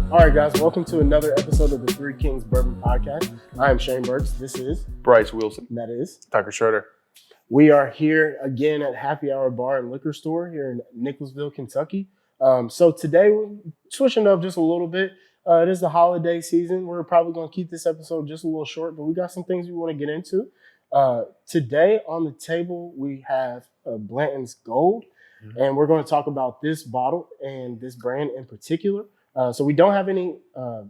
All right, guys, welcome to another episode of the Three Kings Bourbon Podcast. I am Shane Burks. This is Bryce Wilson. And that is Tucker Schroeder. We are here again at Happy Hour Bar and Liquor Store here in Nicholasville, Kentucky. So today we're switching up just a little bit. It is the holiday season. We're probably going to keep this episode just a little short, but we got some things we want to get into. Today on the table, we have Blanton's Gold, and we're going to talk about this bottle and this brand in particular. So we don't have any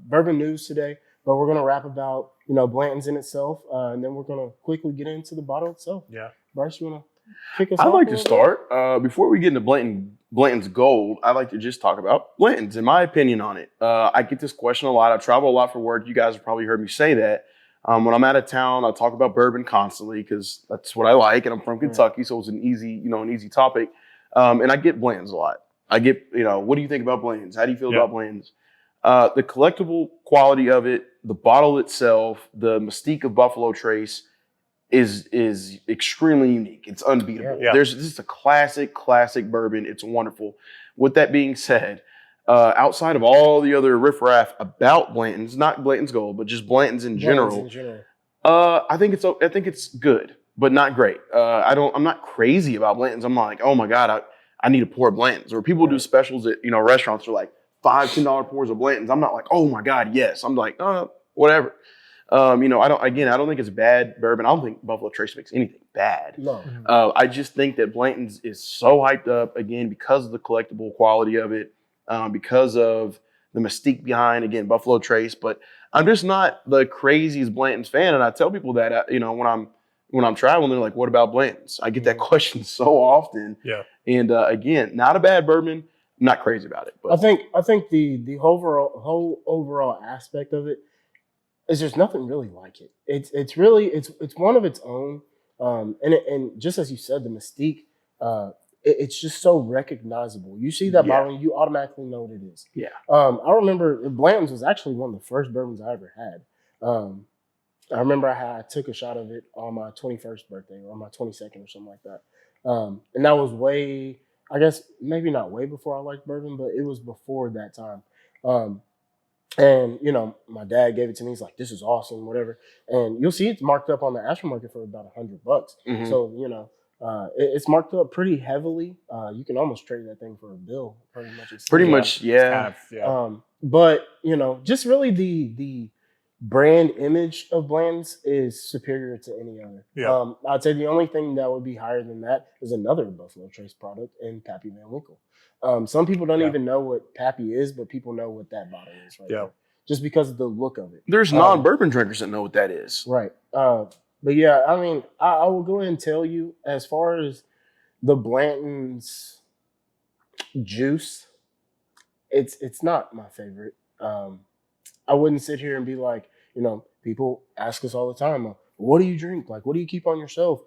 bourbon news today, but we're going to rap about, Blanton's in itself, and then we're going to quickly get into the bottle itself. Yeah. Bryce, you want to kick us off? I'd like to start. Before we get into Blanton's Gold, I'd like to just talk about Blanton's, in my opinion on it. I get this question a lot. I travel a lot for work. You guys have probably heard me say that. When I'm out of town, I talk about bourbon constantly because that's what I like, and I'm from Kentucky, so it's an easy topic. And I get Blanton's a lot. I get, what do you think about Blanton's? How do you feel about Blanton's? The collectible quality of it, the bottle itself, the mystique of Buffalo Trace is extremely unique. It's unbeatable. Yeah. This is a classic bourbon. It's wonderful. With that being said, outside of all the other riffraff about Blanton's, not Blanton's Gold, but just Blanton's in general, I think it's good, but not great. I'm not crazy about Blanton's. I'm not like, oh my God, I need to pour Blanton's. Or people do specials at restaurants for like $5-10 pours of Blanton's. I'm not like, oh my God, yes. I'm like, whatever. I don't think it's bad bourbon. I don't think Buffalo Trace makes anything bad. No. I just think that Blanton's is so hyped up, again, because of the collectible quality of it, because of the mystique behind, again, Buffalo Trace. But I'm just not the craziest Blanton's fan. And I tell people that, when I'm traveling, they're like, what about Blanton's? I get that question so often. Yeah. And again, not a bad bourbon. I'm not crazy about it. But I think the whole overall aspect of it is there's nothing really like it. It's one of its own. And just as you said, the mystique, it's just so recognizable. You see that bottle and you automatically know what it is. Yeah. I remember Blanton's was actually one of the first bourbons I ever had. I remember I took a shot of it on my 21st birthday or my 22nd or something like that. And that was maybe not way before I liked bourbon, but it was before that time. And my dad gave it to me. He's like, this is awesome, whatever. And you'll see it's marked up on the aftermarket for about $100. Mm-hmm. So, it's marked up pretty heavily. You can almost trade that thing for a bill, pretty much. Yeah. But, just really the brand image of Blanton's is superior to any other. Yeah. I'd say the only thing that would be higher than that is another Buffalo Trace product in Pappy Van Winkle. Some people don't even know what Pappy is, but people know what that bottle is right there, just because of the look of it. There's non-bourbon drinkers that know what that is. Right. But yeah, I mean, I will go ahead and tell you, as far as the Blanton's juice, it's not my favorite. I wouldn't sit here and be like, people ask us all the time, what do you drink? Like, what do you keep on your shelf?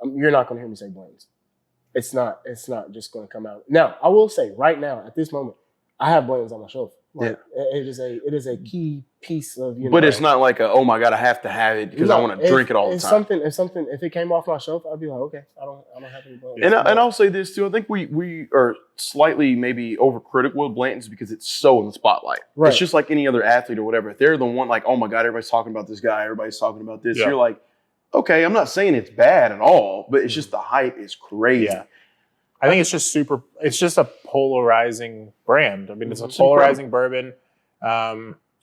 You're not going to hear me say Blanton's. It's not just going to come out. Now, I will say right now, at this moment, I have Blanton's on my shelf. Like, it is a key piece of, But it's not like oh my God, I have to have it because I want to drink it all the time. If it came off my shelf, I'd be like, okay, I don't have any Blanton's. And I'll say this too. I think we are slightly maybe overcritical with Blanton's because it's so in the spotlight. Right. It's just like any other athlete or whatever. If they're the one like, oh my God, everybody's talking about this guy, everybody's talking about this. Yeah. You're like, okay, I'm not saying it's bad at all, but it's just the hype is crazy. Yeah. I think it's just a polarizing brand. I mean, it's a polarizing bourbon.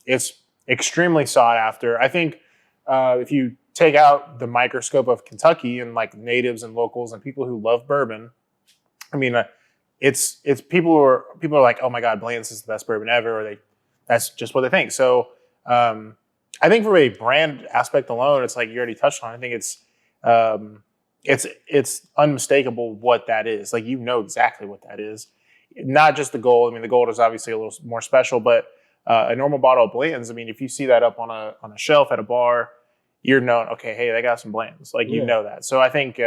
It's extremely sought after. I think if you take out the microscope of Kentucky and like natives and locals and people who love bourbon, I mean, it's people are like, oh my God, Blanton's is the best bourbon ever, or that's just what they think. So I think from a brand aspect alone, it's like you already touched on. I think it's unmistakable what that is. Like, exactly what that is. Not just the gold. I mean, the gold is obviously a little more special, but a normal bottle of Blanton's, I mean, if you see that up on a shelf at a bar, you're known, okay, hey, they got some Blanton's. Like, you know that. So I think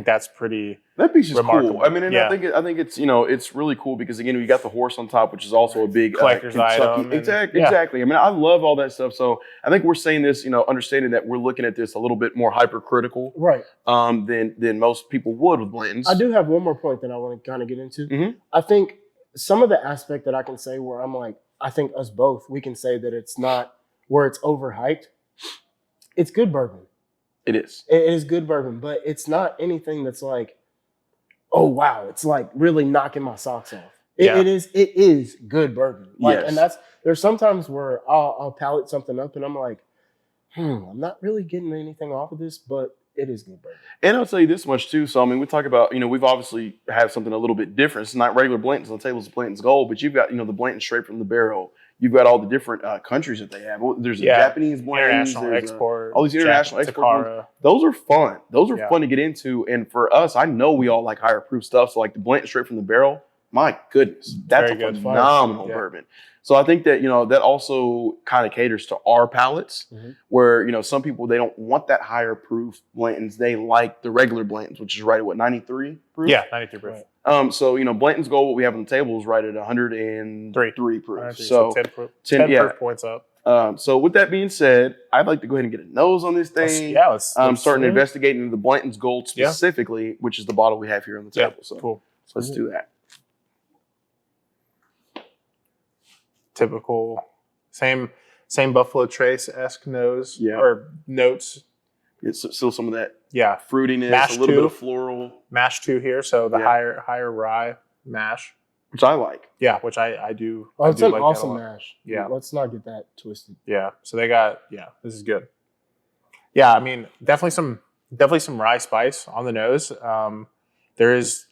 that's pretty That piece is remarkable. Cool. I mean, and I think it's it's really cool because again, we got the horse on top, which is also a big collector's item. Exactly. I mean, I love all that stuff. So I think we're saying this, understanding that we're looking at this a little bit more hypercritical, right? Than most people would with Blanton's. I do have one more point that I want to kind of get into. Mm-hmm. I think some of the aspect that I can say where I'm like, I think us both, we can say that it's not where it's overhyped. It's good bourbon. It is. It is good bourbon, but it's not anything that's like, oh wow, it's like really knocking my socks off. It is good bourbon. Like, Yes. and there's sometimes where I'll palate something up and I'm like, I'm not really getting anything off of this, but it is good bourbon. And I'll tell you this much too. So I mean, we talk about, we've obviously have something a little bit different. It's not regular Blantons on the table, it's Blanton's Gold, but you've got, the Blanton straight from the barrel. You've got all the different countries that they have. There's a Japanese Blanton, international export, all these international exports. Those are fun. Those are fun to get into. And for us, I know we all like higher proof stuff. So like the Blanton straight from the barrel, my goodness, that's Very a good. phenomenal bourbon. So I think that, that also kind of caters to our palates, where, some people, they don't want that higher proof Blantons. They like the regular Blantons, which is right at what, 93 proof? Yeah, 93 proof. So, Blanton's Gold, what we have on the table is right at 103 proof. So 10 proof points up. So with that being said, I'd like to go ahead and get a nose on this thing. Let's starting to investigate into the Blanton's Gold specifically, which is the bottle we have here on the table. So cool. Let's do that. Typical, same Buffalo Trace-esque nose or notes. It's still some of that fruitiness, mash a little bit of floral. Mash 2 here, so the higher rye mash. Which I like. Yeah, which I do. Oh, it's an awesome mash. Yeah. Let's not get that twisted. Yeah. So they got, this is good. Yeah, I mean, definitely some rye spice on the nose. There is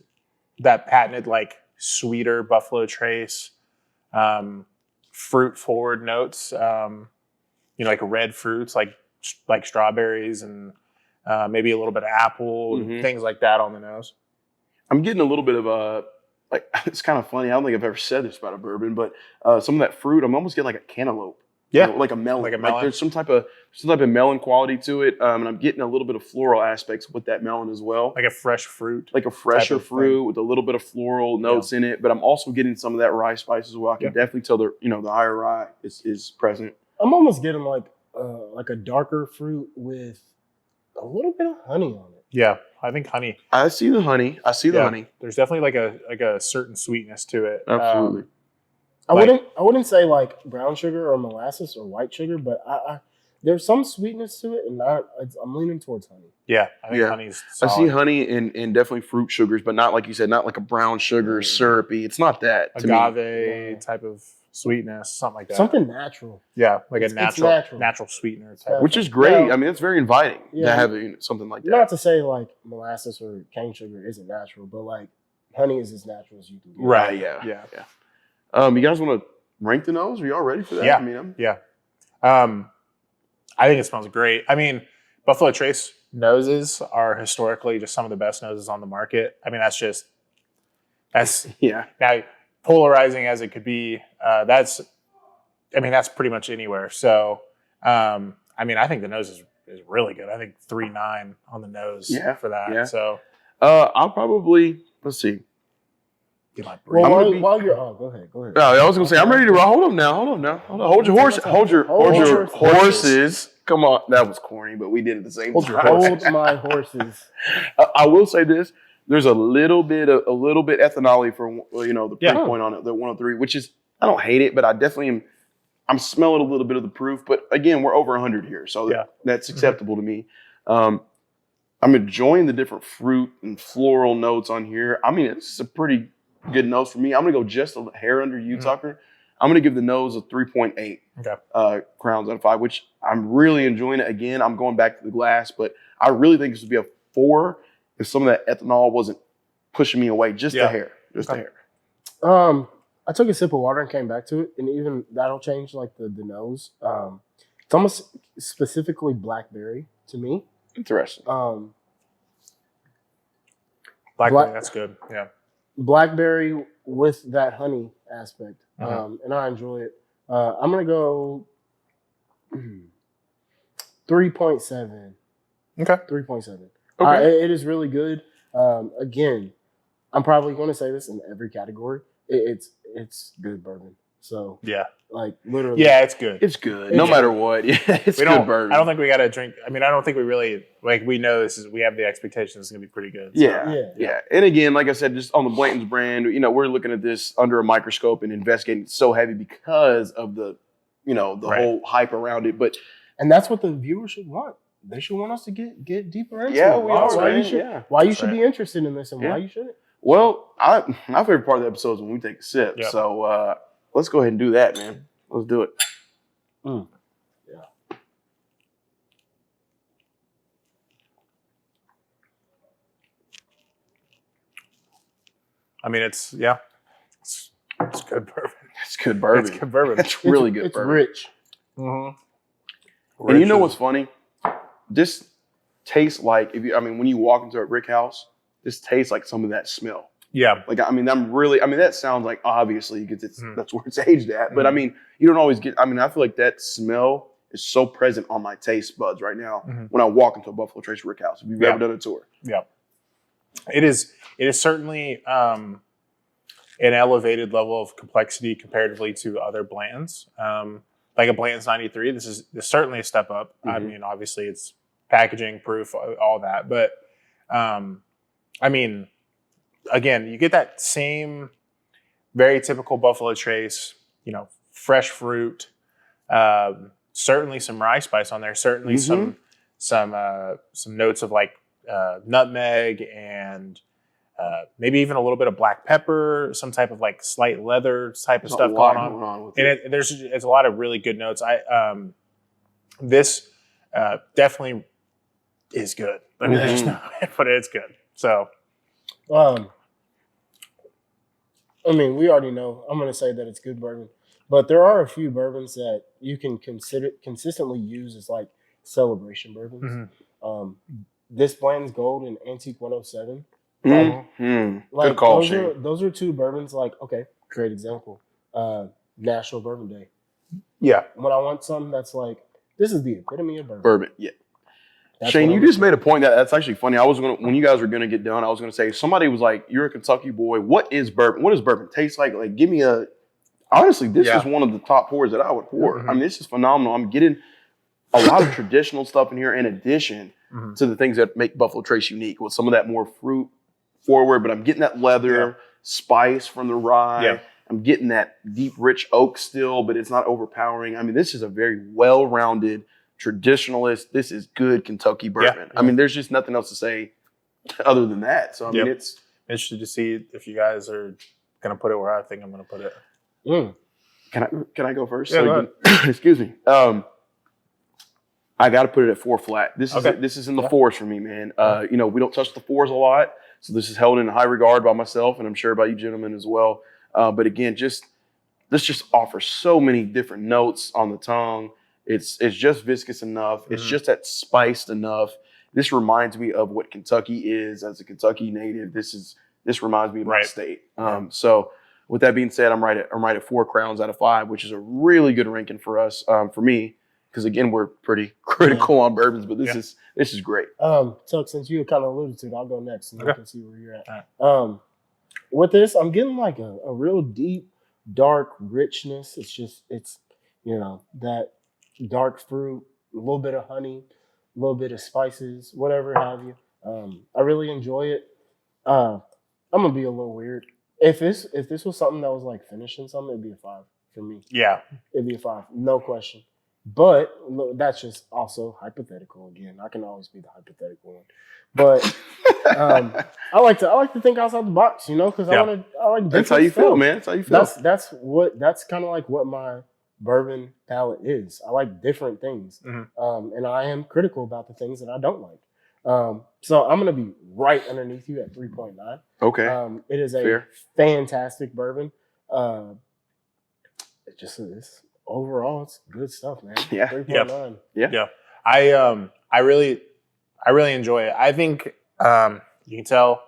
that patented, like, sweeter Buffalo Trace, fruit forward notes, like red fruits, like strawberries and maybe a little bit of apple, things like that on the nose. I'm getting a little bit of it's kind of funny. I don't think I've ever said this about a bourbon, but some of that fruit, I'm almost getting like a cantaloupe. Yeah, like a melon. Like there's some type of melon quality to it, and I'm getting a little bit of floral aspects with that melon as well. Like a fresh fruit. Like a fresher fruit with a little bit of floral notes in it, but I'm also getting some of that rye spice as well. I can definitely tell the higher rye is present. I'm almost getting like a darker fruit with a little bit of honey on it. Yeah, I think honey. I see the honey. Honey. There's definitely like a certain sweetness to it. Absolutely. I wouldn't say like brown sugar or molasses or white sugar, but I there's some sweetness to it, and I'm leaning towards honey. Yeah, I think honey's solid. I see honey and definitely fruit sugars, but not like you said, not like a brown sugar syrupy. It's not that. Agave type of sweetness, something like that. Something natural. Yeah, like a natural sweetener type. Which is great. I mean, it's very inviting to have something like that. Not to say like molasses or cane sugar isn't natural, but like honey is as natural as you can get. Right. Yeah. Yeah. You guys want to rank the nose? Are y'all ready for that? Yeah. I mean, I think it smells great. I mean, Buffalo Trace noses are historically just some of the best noses on the market. I mean, that's now polarizing as it could be. That's pretty much anywhere. So, I mean, I think the nose is really good. I think 3.9 on the nose for that. Yeah. So, I'll probably let's see. Well, while you're go ahead. No, I was gonna say I'm ready to roll. Hold on now. Hold your horse. Hold your horses. Come on, that was corny, but we did it at the same time. Hold my horses. I will say this: there's a little bit ethanol for the proof point on it, the 103, which is I don't hate it, but I definitely I'm smelling a little bit of the proof. But again, we're over 100 here, so that's acceptable to me. I'm enjoying the different fruit and floral notes on here. I mean, it's a pretty good nose for me. I'm gonna go just a hair under you, Tucker. I'm gonna give the nose a 3.8 crowns out of 5, which I'm really enjoying it. Again, I'm going back to the glass, but I really think this would be a 4 if some of that ethanol wasn't pushing me away. Just a hair, a hair. I took a sip of water and came back to it, and even that'll change like the nose. It's almost specifically blackberry to me. Interesting. Blackberry, that's good. Yeah. Blackberry with that honey aspect, and I enjoy it. I'm gonna go 3.7. Okay, 3.7. Okay, it is really good. Again, I'm probably going to say this in every category. It's good bourbon. So Yeah. like literally. Yeah, it's good. It's good, no matter what. Yeah, it's good bourbon. I don't think we got to drink. I mean, I don't think we really we know we have the expectation it's going to be pretty good. So. Yeah. And again, like I said, just on the Blanton's brand, we're looking at this under a microscope and investigating so heavy because of the, whole hype around it. And that's what the viewers should want. They should want us to get deeper into it. Yeah, we are. Why you should be interested in this and why you shouldn't. Well, my favorite part of the episode is when we take a sip. Yep. So let's go ahead and do that, man. Let's do it. Yeah. I mean, it's good bourbon. It's good bourbon. It's good bourbon. It's really good bourbon. It's rich. Mm-hmm. And you know what's funny? This tastes like when you walk into a brick house, this tastes like some of that smell. Yeah. Like, that sounds like obviously because that's where it's aged at. But you don't always get, I feel like that smell is so present on my taste buds right now when I walk into a Buffalo Trace brick house. If you've ever done a tour. Yeah. It is certainly an elevated level of complexity comparatively to other Blantons. Like a Blanton's 93, this is certainly a step up. I mean, obviously it's packaging, proof, all that. But again, you get that same very typical Buffalo Trace, fresh fruit, certainly some rye spice on there, certainly some notes of like nutmeg and maybe even a little bit of black pepper, some type of like slight leather type of stuff going on with it. And it's a lot of really good notes. This definitely is good. I mean, there's no, but it's good. So, we already know. I'm going to say that it's good bourbon, but there are a few bourbons that you can consistently use as like celebration bourbons. This Blanton's Gold and Antique 107. Like, good call, those are two bourbons. Like, okay, great example. National Bourbon Day. Yeah. When I want something that's like, this is the epitome of bourbon. Yeah. Shane, you just made a point that's actually funny. When you guys were gonna get done, I was gonna say somebody was like, "You're a Kentucky boy. What is bourbon? What does bourbon taste like? Like, give me a." Honestly, this is one of the top pours that I would pour. This is phenomenal. I'm getting a lot of traditional stuff in here, in addition to the things that make Buffalo Trace unique. With some of that more fruit forward, but I'm getting that leather spice from the rye. Yeah. I'm getting that deep, rich oak still, but it's not overpowering. This is a very well-rounded traditionalist. This is good Kentucky bourbon. There's just nothing else to say other than that. So it's interested to see if you guys are gonna put it where I think I'm gonna put it. Can I go first? Yeah, go ahead. Excuse me. I got to put it at 4 flat. This is in the 4s for me, man. We don't touch the 4s a lot, so this is held in high regard by myself, and I'm sure by you gentlemen as well. But again, this just offers so many different notes on the tongue. It's just viscous enough. It's just that spiced enough. This reminds me of what Kentucky is as a Kentucky native. This reminds me of my state. So with that being said, I'm right at 4 crowns out of 5, which is a really good ranking for us, for me, because again, we're pretty critical on bourbons, but this is great. Tuck, since you kind of alluded to it, I'll go next and you can see where you're at. With this, I'm getting like a real deep, dark richness. It's that dark fruit, a little bit of honey, a little bit of spices, whatever have you. I really enjoy it. I'm gonna be a little weird. If this was something that was like finishing something, it'd be a 5 for me. Yeah, it'd be a 5, no question. But look, that's just also hypothetical. Again, I can always be the hypothetical one. But I like to think outside the box, because I like. That's how you feel, man. That's how you feel. That's kind of like what my bourbon palate is. I like different things, and I am critical about the things that I don't like. So I'm gonna be right underneath you at 3.9. Okay. It is a fantastic bourbon. It just is. Overall, it's good stuff, man. Yeah. 3.9. Yeah. I really enjoy it. I think you can tell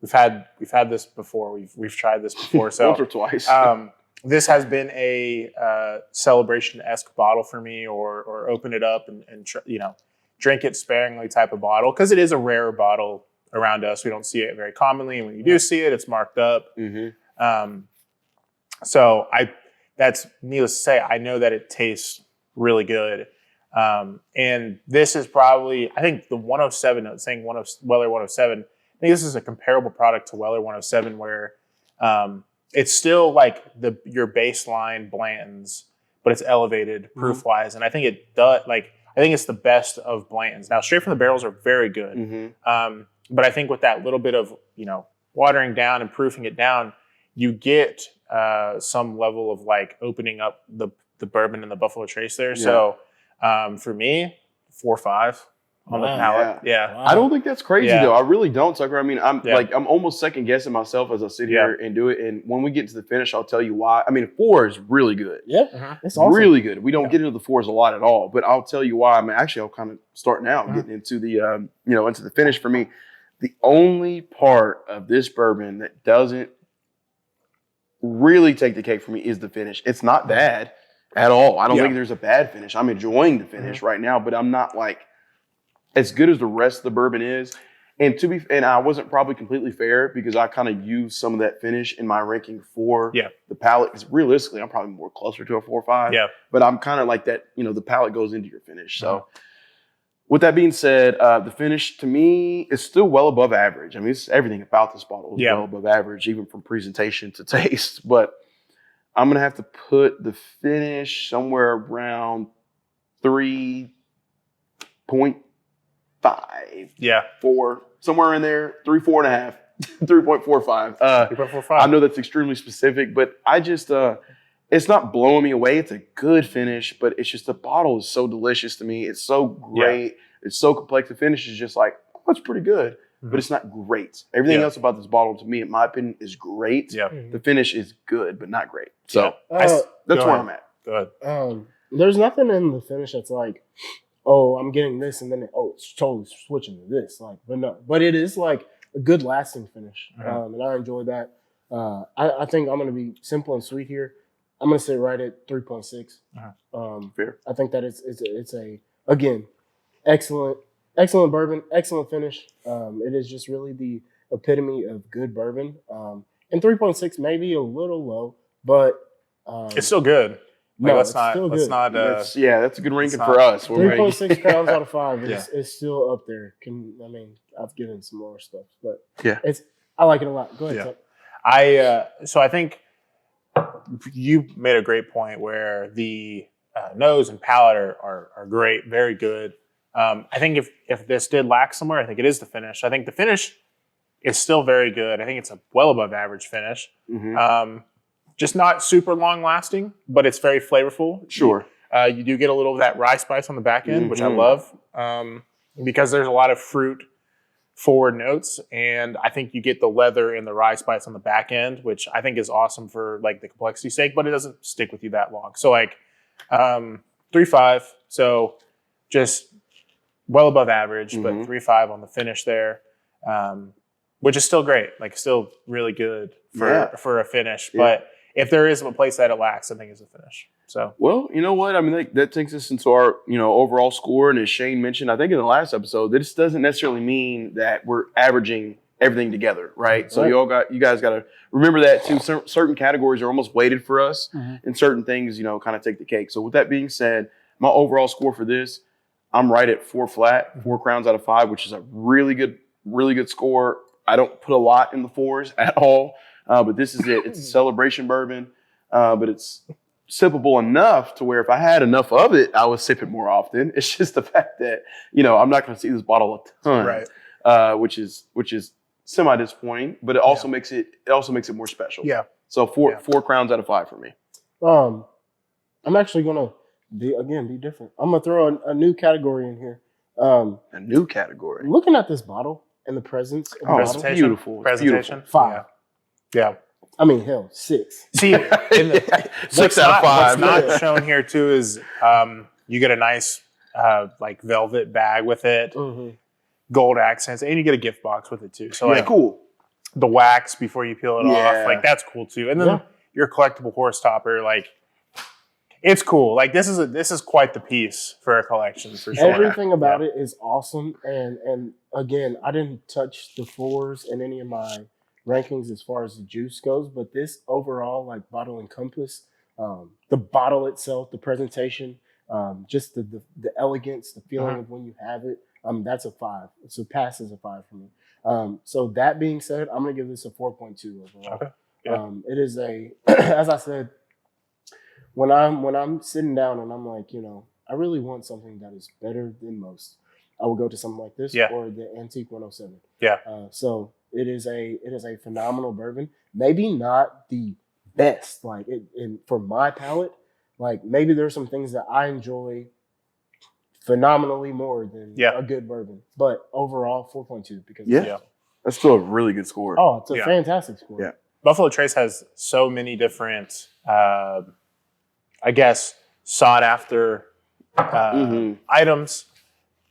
we've had this before. We've tried this before. So once or twice. This has been a celebration-esque bottle for me, or open it up and drink it sparingly type of bottle, because it is a rare bottle around us. We don't see it very commonly, and when you do see it, it's marked up. So that's needless to say. I know that it tastes really good. And this is probably, I think the 107, saying Weller 107, I think this is a comparable product to Weller 107 where it's still like your baseline Blanton's, but it's elevated proof wise. And I think it does, like, I think it's the best of Blanton's. Now, straight from the barrels are very good. But I think with that little bit of, watering down and proofing it down, you get some level of like opening up the bourbon and the Buffalo Trace there. So for me, 4.5 on the palate. Yeah. I don't think that's crazy though. I really don't, Tucker. I mean, I'm almost second guessing myself as I sit here and do it. And when we get to the finish, I'll tell you why. I mean, 4 is really good. Yeah. It's awesome. Really good. We don't get into the 4s a lot at all, but I'll tell you why. I mean, actually, I'll kind of start now getting into the, into the finish for me. The only part of this bourbon that doesn't really take the cake for me is the finish. It's not bad at all. I don't think there's a bad finish. I'm enjoying the finish right now, but I'm not like as good as the rest of the bourbon is. And I wasn't probably completely fair because I kind of used some of that finish in my ranking for the palate. Because realistically, I'm probably more closer to a 4 or 5. Yeah. But I'm kind of like that, the palate goes into your finish. So with that being said, the finish to me is still well above average. I mean, everything about this bottle is well above average, even from presentation to taste. But I'm going to have to put the finish somewhere around 3.5. 4, somewhere in there, 3, 4.5, 3.45. 3.45. I know that's extremely specific, but I just, it's not blowing me away. It's a good finish, but it's just the bottle is so delicious to me. It's so great. It's so complex. The finish is just like, oh, it's pretty good, but it's not great. Everything else about this bottle, to me, in my opinion, is great. Yeah. The finish is good, but not great. So that's where I'm at. Go ahead. There's nothing in the finish that's like, oh, I'm getting this, and then it's totally switching to this. Like, but it is like a good lasting finish, and I enjoy that. I think I'm going to be simple and sweet here. I'm going to sit right at 3.6. Fair. I think that it's a again excellent bourbon, excellent finish. It is just really the epitome of good bourbon. And 3.6 may be a little low, but it's still good. Like, that's a good ranking for us. 3.6 crowns out of 5 is still up there. I've given some more stuff, but I like it a lot. Go ahead. So I think you made a great point where the nose and palate are great, very good. I think if this did lack somewhere, I think it is the finish. I think the finish is still very good. I think it's a well above average finish. Just not super long lasting, but it's very flavorful. Sure. You do get a little of that rye spice on the back end, which I love, because there's a lot of fruit forward notes, and I think you get the leather and the rye spice on the back end, which I think is awesome for like the complexity sake, but it doesn't stick with you that long. So like 3.5, so just well above average, but 3.5 on the finish there, which is still great, like still really good for a finish, but if there is a place that it lacks, I think it's a finish. So, well, you know what? I mean, that takes us into our, overall score. And as Shane mentioned, I think in the last episode, this doesn't necessarily mean that we're averaging everything together, right? So you guys got to remember that too. Certain categories are almost weighted for us, and certain things, kind of take the cake. So with that being said, my overall score for this, I'm right at 4 flat, 4 crowns out of 5, which is a really good score. I don't put a lot in the 4s at all. But this is it. It's a celebration bourbon, but it's sippable enough to where if I had enough of it, I would sip it more often. It's just the fact that, I'm not going to see this bottle a ton, which is semi disappointing, but it also makes it more special. Yeah. So 4 crowns out of 5 for me. I'm actually going to be different. I'm going to throw a new category in here. A new category. Looking at this bottle and the presence of the bottle. Beautiful. Presentation. Beautiful. 5. Yeah. I mean, hell, 6. See, 6 out of 5. What's not shown here too is you get a nice like velvet bag with it, gold accents, and you get a gift box with it too. So like cool. The wax before you peel it off, like that's cool too. And then your collectible horse topper, like it's cool. Like this is quite the piece for a collection for sure. Everything about it is awesome. And again, I didn't touch the 4s in any of my rankings as far as the juice goes, but this overall like bottle and compass the bottle itself, the presentation, just the elegance, the feeling of when you have it. That's a 5. It surpasses a 5 for me. So that being said, I'm going to give this a 4.2 overall. Okay. Yeah. It is as I said, when I'm sitting down and I'm like, I really want something that is better than most, I will go to something like this or the Antique 107. Yeah. So it is a phenomenal bourbon. Maybe not the best, for my palate. Like maybe there's some things that I enjoy phenomenally more than a good bourbon. But overall, 4.2 because that's still a really good score. Oh, it's a fantastic score. Yeah. Buffalo Trace has so many different, sought after items.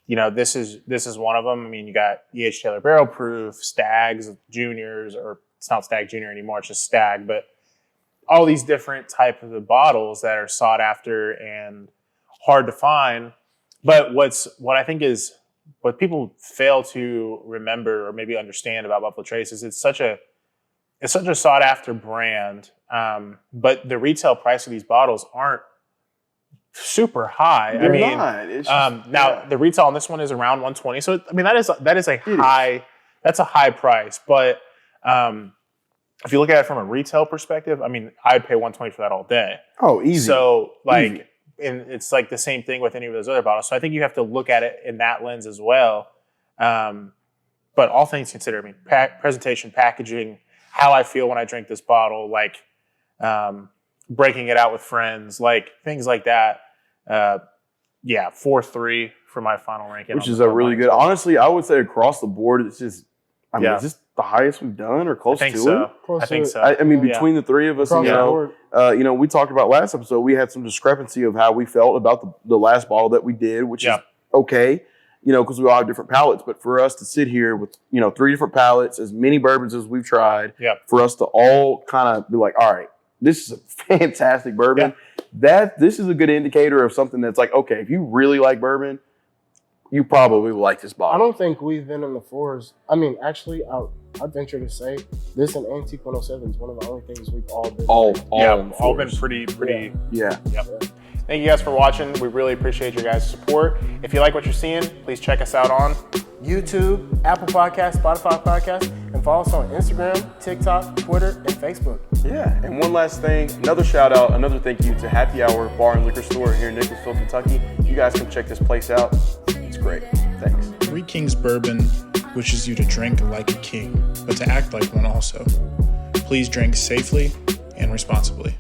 This is one of them. I mean, you got E.H. Taylor Barrel Proof, Stags, Juniors, or it's not Stag Junior anymore, it's just Stag, but all these different types of bottles that are sought after and hard to find. But what I think is what people fail to remember or maybe understand about Buffalo Trace is it's such a sought after brand, but the retail price of these bottles aren't super high. They're not. It's just, now the retail on this one is around 120. So I mean that is a high. That's a high price. But if you look at it from a retail perspective, I mean I'd pay 120 for that all day. Oh, easy. So and it's like the same thing with any of those other bottles. So I think you have to look at it in that lens as well. But all things considered, I mean presentation, packaging, how I feel when I drink this bottle, breaking it out with friends, things like that. 4.3 for my final ranking. Which is a really good. Honestly, I would say across the board, it's just. I mean, is this the highest we've done or close to it? I think so. I mean, between the three of us, we talked about last episode. We had some discrepancy of how we felt about the last bottle that we did, which is okay. Because we all have different palates. But for us to sit here with 3 different palates, as many bourbons as we've tried, for us to all kind of be like, all right, this is a fantastic bourbon. This is a good indicator of something that's like, okay, if you really like bourbon, you probably will like this bottle. I don't think we've been in the 4s. I mean, actually, I'd venture to say this and Antique 107 is one of the only things we've all been. All been pretty. Yeah. Yep. Thank you guys for watching. We really appreciate your guys' support. If you like what you're seeing, please check us out on YouTube, Apple Podcasts, Spotify Podcasts, and follow us on Instagram, TikTok, Twitter, and Facebook. Yeah, and one last thing, another shout out, another thank you to Happy Hour Bar and Liquor Store here in Nicholasville, Kentucky. You guys can check this place out. It's great. Thanks. 3 Kings Bourbon wishes you to drink like a king, but to act like one also. Please drink safely and responsibly.